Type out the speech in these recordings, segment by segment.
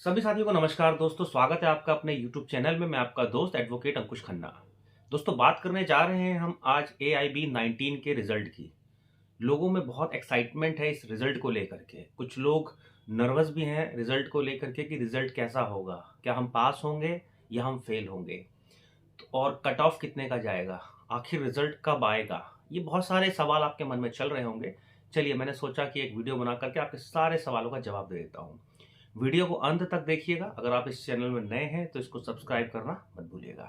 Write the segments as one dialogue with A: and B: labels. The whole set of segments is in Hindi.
A: सभी साथियों को नमस्कार दोस्तों, स्वागत है आपका अपने YouTube चैनल में। मैं आपका दोस्त एडवोकेट अंकुश खन्ना। दोस्तों, बात करने जा रहे हैं हम आज AIB 19 के रिजल्ट की। लोगों में बहुत एक्साइटमेंट है इस रिजल्ट को लेकर के। कुछ लोग नर्वस भी हैं रिजल्ट को लेकर के कि रिजल्ट कैसा होगा, क्या हम पास होंगे या हम फेल होंगे, और कट ऑफ कितने का जाएगा, आखिर रिजल्ट कब आएगा। ये बहुत सारे सवाल आपके मन में चल रहे होंगे। चलिए, मैंने सोचा कि एक वीडियो बना करके आपके सारे सवालों का जवाब दे देता हूँ। वीडियो को अंत तक देखिएगा। अगर आप इस चैनल में नए हैं तो इसको सब्सक्राइब करना मत भूलिएगा।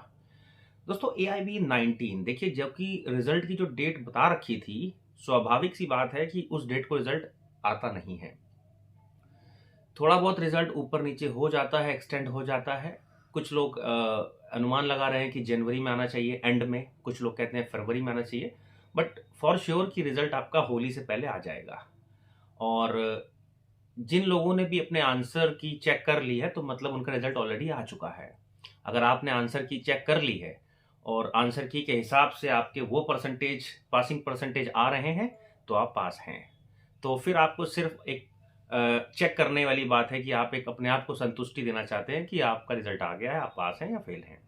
A: दोस्तों, AIB 19 देखिए, जबकि रिजल्ट की जो डेट बता रखी थी, स्वाभाविक सी बात है कि उस डेट को रिजल्ट आता नहीं है। थोड़ा बहुत रिजल्ट ऊपर नीचे हो जाता है, एक्सटेंड हो जाता है। कुछ लोग अनुमान लगा रहे हैं कि जनवरी में आना चाहिए एंड में, कुछ लोग कहते हैं फरवरी में आना चाहिए, बट फॉर श्योर कि रिजल्ट आपका होली से पहले आ जाएगा। और जिन लोगों ने भी अपने आंसर की चेक कर ली है तो मतलब उनका रिजल्ट ऑलरेडी आ चुका है। अगर आपने आंसर की चेक कर ली है और आंसर की के हिसाब से आपके वो परसेंटेज, पासिंग परसेंटेज आ रहे हैं, तो आप पास हैं। तो फिर आपको सिर्फ एक चेक करने वाली बात है कि आप एक अपने आप को संतुष्टि देना चाहते हैं कि आपका रिजल्ट आ गया है, आप पास हैं या फेल हैं।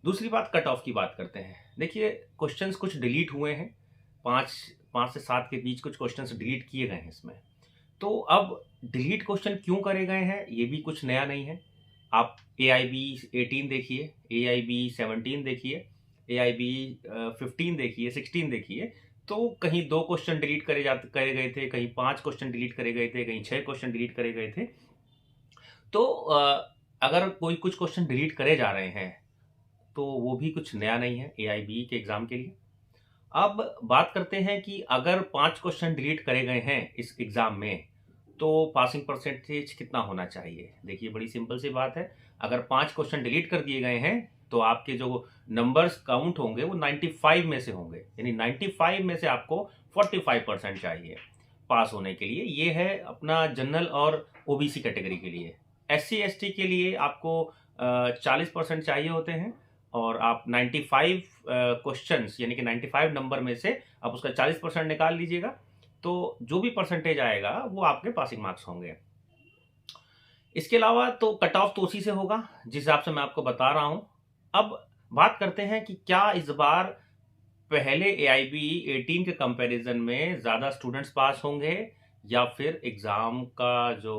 A: दूसरी बात, कट ऑफ की बात करते हैं। देखिए, क्वेश्चंस कुछ डिलीट हुए हैं। पाँच पाँच से सात के बीच कुछ क्वेश्चंस डिलीट किए गए हैं इसमें। तो अब डिलीट क्वेश्चन क्यों करे गए हैं, ये भी कुछ नया नहीं है। आप AIB 18 देखिए, AIB 17 देखिए, AIB 15 देखिए, 16 देखिए। तो कहीं 2 क्वेश्चन डिलीट करे गए थे, कहीं 5 क्वेश्चन डिलीट करे गए थे, कहीं 6 क्वेश्चन डिलीट करे गए थे। तो अगर कोई कुछ क्वेश्चन डिलीट करे जा रहे हैं, तो वो भी कुछ नया नहीं है AIB के एग्ज़ाम के लिए। अब बात करते हैं कि अगर 5 क्वेश्चन डिलीट करे गए हैं इस एग्ज़ाम में, तो पासिंग परसेंटेज कितना होना चाहिए? देखिए, बड़ी सिंपल सी बात है। अगर 5 क्वेश्चन डिलीट कर दिए गए हैं, तो आपके जो नंबर्स काउंट होंगे वो 95 में से होंगे। यानी 95 में से आपको 45% चाहिए पास होने के लिए। ये है अपना जनरल और OBC कैटेगरी के लिए। SC ST के लिए आपको 40% चाहिए होते हैं, और आप 95 क्वेश्चंस यानी कि 95 नंबर में से आप उसका 40% निकाल लीजिएगा, तो जो भी परसेंटेज आएगा वो आपके पासिंग मार्क्स होंगे। इसके अलावा तो कट ऑफ तो उसी से होगा जिस हिसाब से मैं आपको बता रहा हूं। अब बात करते हैं कि क्या इस बार पहले AIB 18 के कंपैरिजन में ज़्यादा स्टूडेंट्स पास होंगे, या फिर एग्ज़ाम का जो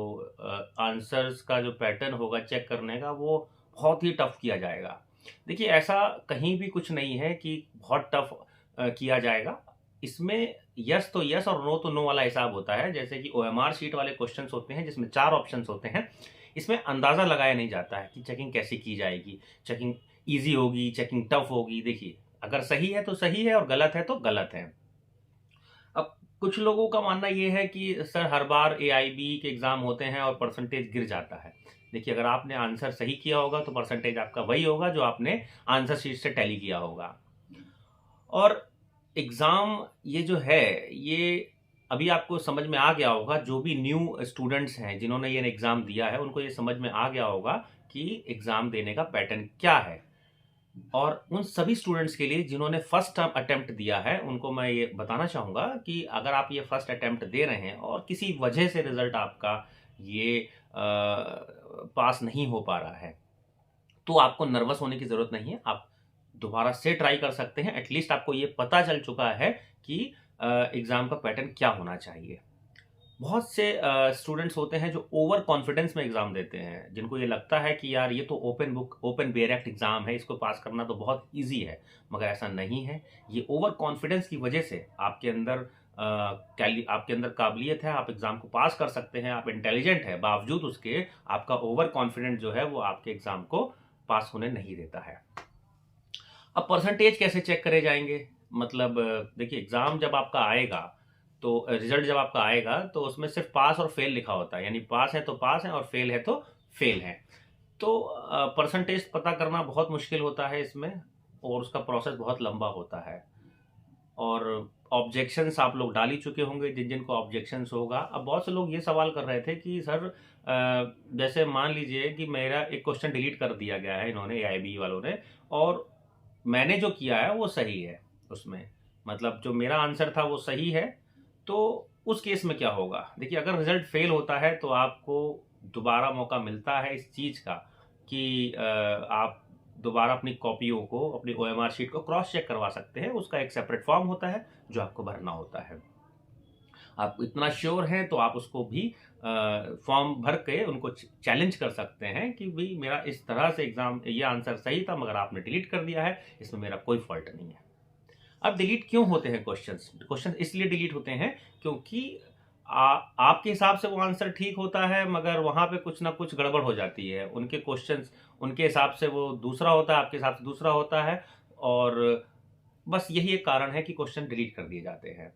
A: आंसर्स का जो पैटर्न होगा चेक करने का, वो बहुत ही टफ किया जाएगा। देखिए, ऐसा कहीं भी कुछ नहीं है कि बहुत टफ किया जाएगा। इसमें यस तो यस और नो तो नो वाला हिसाब होता है। जैसे कि OMR शीट वाले क्वेश्चंस होते हैं जिसमें 4 ऑप्शंस होते हैं। इसमें अंदाज़ा लगाया नहीं जाता है कि चेकिंग कैसे की जाएगी, चेकिंग ईज़ी होगी, चेकिंग टफ होगी। देखिए, अगर सही है तो सही है और गलत है तो गलत है। अब कुछ लोगों का मानना ये है कि सर, हर बार AIB के एग्ज़ाम होते हैं और परसेंटेज गिर जाता है। देखिए, अगर आपने आंसर सही किया होगा तो परसेंटेज आपका वही होगा जो आपने आंसर शीट से टैली किया होगा। और एग्ज़ाम ये जो है, ये अभी आपको समझ में आ गया होगा। जो भी न्यू स्टूडेंट्स हैं जिन्होंने ये एग्ज़ाम दिया है, उनको ये समझ में आ गया होगा कि एग्ज़ाम देने का पैटर्न क्या है। और उन सभी स्टूडेंट्स के लिए जिन्होंने फर्स्ट टाइम अटेम्प्ट दिया है, उनको मैं ये बताना चाहूँगा कि अगर आप ये फर्स्ट अटेम्प्ट दे रहे हैं और किसी वजह से रिज़ल्ट आपका ये पास नहीं हो पा रहा है, तो आपको नर्वस होने की ज़रूरत नहीं है। आप दोबारा से ट्राई कर सकते हैं। एटलीस्ट आपको ये पता चल चुका है कि एग्ज़ाम का पैटर्न क्या होना चाहिए। बहुत से स्टूडेंट्स होते हैं जो ओवर कॉन्फिडेंस में एग्ज़ाम देते हैं, जिनको ये लगता है कि यार, ये तो open book, open direct exam है, इसको पास करना तो बहुत ईज़ी है। मगर ऐसा नहीं है। ये ओवर कॉन्फिडेंस की वजह से आपके अंदर काबिलियत है, आप एग्ज़ाम को पास कर सकते हैं, आप इंटेलिजेंट हैं, बावजूद उसके आपका ओवर कॉन्फिडेंस जो है वो आपके एग्ज़ाम को पास होने नहीं देता है। अब परसेंटेज कैसे चेक करे जाएँगे? मतलब देखिए, एग्ज़ाम जब आपका आएगा, तो रिज़ल्ट जब आपका आएगा, तो उसमें सिर्फ़ पास और फ़ेल लिखा होता है। यानी पास है तो पास है और फ़ेल है तो फ़ेल है। तो परसेंटेज पता करना बहुत मुश्किल होता है इसमें, और उसका प्रोसेस बहुत लंबा होता है। और ऑब्जेक्शंस आप लोग डाल ही चुके होंगे, जिन-जिन को ऑब्जेक्शंस होगा। अब बहुत से लोग ये सवाल कर रहे थे कि सर, जैसे मान लीजिए कि मेरा एक क्वेश्चन डिलीट कर दिया गया है इन्होंने, AIB वालों ने, और मैंने जो किया है वो सही है उसमें। मतलब जो मेरा आंसर था वो सही है, तो उस केस में क्या होगा? देखिए, अगर रिज़ल्ट फ़ेल होता है तो आपको दोबारा मौका मिलता है इस चीज़ का कि आप दोबारा अपनी कॉपियों को, अपनी ओएमआर शीट को क्रॉस चेक करवा सकते हैं। उसका एक सेपरेट फॉर्म होता है जो आपको भरना होता है। आप इतना श्योर हैं तो आप उसको भी फॉर्म भर के उनको चैलेंज कर सकते हैं कि भाई मेरा इस तरह से एग्जाम ये आंसर सही था मगर आपने डिलीट कर दिया है, इसमें मेरा कोई फॉल्ट नहीं है। अब डिलीट क्यों होते हैं क्वेश्चंस इसलिए डिलीट होते हैं क्योंकि आपके हिसाब से वो आंसर ठीक होता है मगर वहां पे कुछ ना कुछ गड़बड़ हो जाती है। उनके क्वेश्चंस उनके हिसाब से वो दूसरा होता है, आपके हिसाब से दूसरा होता है, और बस यही एक कारण है कि क्वेश्चन डिलीट कर दिए जाते हैं।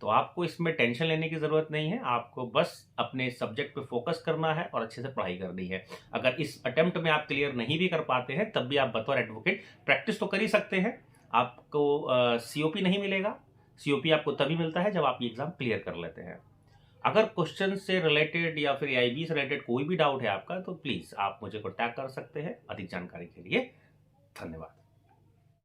A: तो आपको इसमें टेंशन लेने की ज़रूरत नहीं है, आपको बस अपने सब्जेक्ट पे फोकस करना है और अच्छे से पढ़ाई करनी है। अगर इस अटेम्प्ट में आप क्लियर नहीं भी कर पाते हैं तब भी आप बतौर एडवोकेट प्रैक्टिस तो कर ही सकते हैं। आपको सीओपी नहीं मिलेगा, सीओपी आपको तभी मिलता है जब आप ये एग्ज़ाम क्लियर कर लेते हैं। अगर क्वेश्चन से रिलेटेड या फिर एआईबी से रिलेटेड कोई भी डाउट है आपका तो प्लीज़ आप मुझे कॉन्टैक्ट कर सकते हैं अधिक जानकारी के लिए। धन्यवाद।